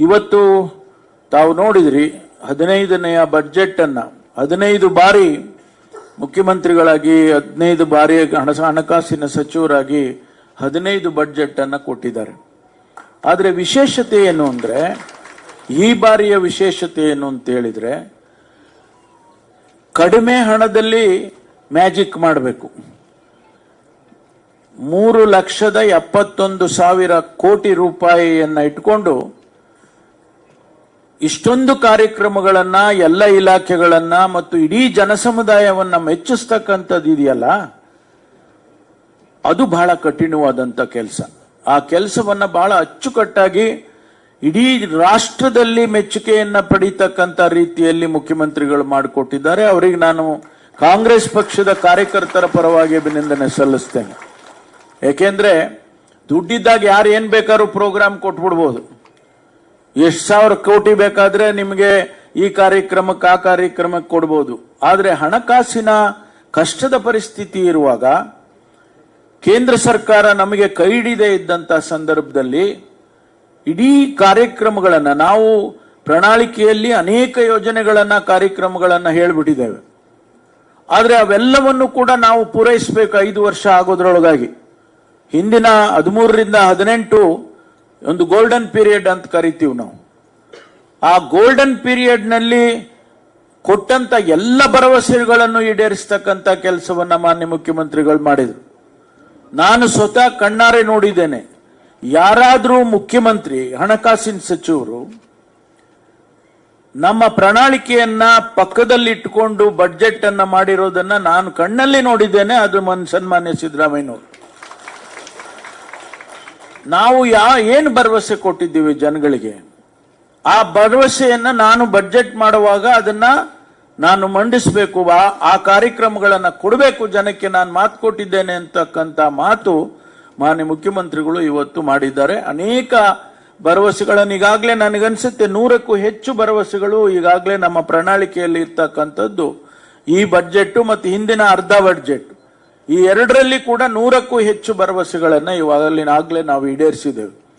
ಇವತ್ತು ತಾವು ನೋಡಿದ್ರಿ 15ನೆಯ ಬಜೆಟ್ ಅನ್ನ 15 ಬಾರಿ ಮುಖ್ಯಮಂತ್ರಿಗಳಾಗಿ 15 ಬಾರಿ ಹಣಕಾಸಿನ ಸಚಿವರಾಗಿ 15 ಬಜೆಟ್ ಅನ್ನ ಕೊಟ್ಟಿದ್ದಾರೆ. ಆದರೆ ವಿಶೇಷತೆ ಏನು ಅಂದ್ರೆ, ಈ ಬಾರಿಯ ವಿಶೇಷತೆ ಏನು ಅಂತ ಹೇಳಿದ್ರೆ, ಕಡಿಮೆ ಹಣದಲ್ಲಿ ಮ್ಯಾಜಿಕ್ ಮಾಡಬೇಕು. 3,71,000 ಕೋಟಿ ರೂಪಾಯಿಯನ್ನ ಇಟ್ಕೊಂಡು ಇಷ್ಟೊಂದು ಕಾರ್ಯಕ್ರಮಗಳನ್ನ, ಎಲ್ಲ ಇಲಾಖೆಗಳನ್ನ ಮತ್ತು ಇಡೀ ಜನಸಮುದಾಯವನ್ನ ಮೆಚ್ಚಿಸ್ತಕ್ಕಂಥದ್ದು ಇದೆಯಲ್ಲ, ಅದು ಬಹಳ ಕಠಿಣವಾದಂತ ಕೆಲಸ. ಆ ಕೆಲಸವನ್ನ ಬಹಳ ಅಚ್ಚುಕಟ್ಟಾಗಿ ಇಡೀ ರಾಷ್ಟ್ರದಲ್ಲಿ ಮೆಚ್ಚುಗೆಯನ್ನ ಪಡೀತಕ್ಕಂಥ ರೀತಿಯಲ್ಲಿ ಮುಖ್ಯಮಂತ್ರಿಗಳು ಮಾಡಿಕೊಟ್ಟಿದ್ದಾರೆ. ಅವರಿಗೆ ನಾನು ಕಾಂಗ್ರೆಸ್ ಪಕ್ಷದ ಕಾರ್ಯಕರ್ತರ ಪರವಾಗಿ ಅಭಿನಂದನೆ ಸಲ್ಲಿಸ್ತೇನೆ. ಯಾಕೆಂದ್ರೆ ದುಡ್ಡಿದ್ದಾಗ ಯಾರು ಏನ್ ಬೇಕಾದ್ರೂ ಪ್ರೋಗ್ರಾಮ್ ಕೊಟ್ಬಿಡ್ಬೋದು. ಎಷ್ಟು ಸಾವಿರ ಕೋಟಿ ಬೇಕಾದ್ರೆ ನಿಮಗೆ ಈ ಕಾರ್ಯಕ್ರಮಕ್ಕೆ ಆ ಕಾರ್ಯಕ್ರಮಕ್ಕೆ ಕೊಡ್ಬೋದು. ಆದ್ರೆ ಹಣಕಾಸಿನ ಕಷ್ಟದ ಪರಿಸ್ಥಿತಿ ಇರುವಾಗ, ಕೇಂದ್ರ ಸರ್ಕಾರ ನಮಗೆ ಕೈ ಹಿಡಿದೇ ಇದ್ದಂತ ಸಂದರ್ಭದಲ್ಲಿ ಇಡೀ ಕಾರ್ಯಕ್ರಮಗಳನ್ನ ನಾವು ಪ್ರಣಾಳಿಕೆಯಲ್ಲಿ ಅನೇಕ ಯೋಜನೆಗಳನ್ನ, ಕಾರ್ಯಕ್ರಮಗಳನ್ನ ಹೇಳ್ಬಿಟ್ಟಿದ್ದೇವೆ. ಆದ್ರೆ ಅವೆಲ್ಲವನ್ನು ಕೂಡ ನಾವು ಪೂರೈಸಬೇಕು 5 ವರ್ಷ ಆಗೋದ್ರೊಳಗಾಗಿ. ಹಿಂದಿನ 13ರಿಂದ 18 ಒಂದು ಗೋಲ್ಡನ್ ಪೀರಿಯಡ್ ಅಂತ ಕರಿತೀವಿ ನಾವು. ಆ ಗೋಲ್ಡನ್ ಪೀರಿಯಡ್ ನಲ್ಲಿ ಕೊಟ್ಟಂತ ಎಲ್ಲ ಭರವಸೆಗಳನ್ನು ಈಡೇರಿಸತಕ್ಕಂತ ಕೆಲಸವನ್ನ ಮಾನ್ಯ ಮುಖ್ಯಮಂತ್ರಿಗಳು ಮಾಡಿದ್ರು. ನಾನು ಸ್ವತಃ ಕಣ್ಣಾರೆ ನೋಡಿದ್ದೇನೆ. ಯಾರಾದ್ರೂ ಮುಖ್ಯಮಂತ್ರಿ, ಹಣಕಾಸಿನ ಸಚಿವರು ನಮ್ಮ ಪ್ರಣಾಳಿಕೆಯನ್ನ ಪಕ್ಕದಲ್ಲಿಟ್ಟುಕೊಂಡು ಬಜೆಟ್ ಅನ್ನ ಮಾಡಿರೋದನ್ನ ನಾನು ಕಣ್ಣಲ್ಲಿ ನೋಡಿದ್ದೇನೆ. ಅದು ಸನ್ಮಾನ್ಯ ಸಿದ್ದರಾಮಯ್ಯನವರು. ನಾವು ಏನು ಭರವಸೆ ಕೊಟ್ಟಿದ್ದೀವಿ ಜನಗಳಿಗೆ, ಆ ಭರವಸೆಯನ್ನ ನಾನು ಬಜೆಟ್ ಮಾಡುವಾಗ ಅದನ್ನ ನಾನು ಮಂಡಿಸಬೇಕು, ಆ ಕಾರ್ಯಕ್ರಮಗಳನ್ನ ಕೊಡಬೇಕು ಜನಕ್ಕೆ. ನಾನು ಮಾತು ಕೊಟ್ಟಿದ್ದೇನೆ ಅಂತಕ್ಕಂಥ ಮಾತು ಮಾನ್ಯ ಮುಖ್ಯಮಂತ್ರಿಗಳು ಇವತ್ತು ಮಾಡಿದ್ದಾರೆ. ಅನೇಕ ಭರವಸೆಗಳನ್ನು ಈಗಾಗಲೇ ನನಗನ್ಸುತ್ತೆ 100ಕ್ಕೂ ಹೆಚ್ಚು ಭರವಸೆಗಳು ಈಗಾಗಲೇ ನಮ್ಮ ಪ್ರಣಾಳಿಕೆಯಲ್ಲಿ ಇರ್ತಕ್ಕಂಥದ್ದು. ಈ ಬಜೆಟ್ ಮತ್ತು ಹಿಂದಿನ ಅರ್ಧ ಬಜೆಟ್, ಈ ಎರಡರಲ್ಲಿ ಕೂಡ 100ಕ್ಕೂ ಹೆಚ್ಚು ಭರವಸೆಗಳನ್ನ ಇವಾಗಲೇ ನಾವು ಈಡೇರಿಸಿದ್ದೇವೆ.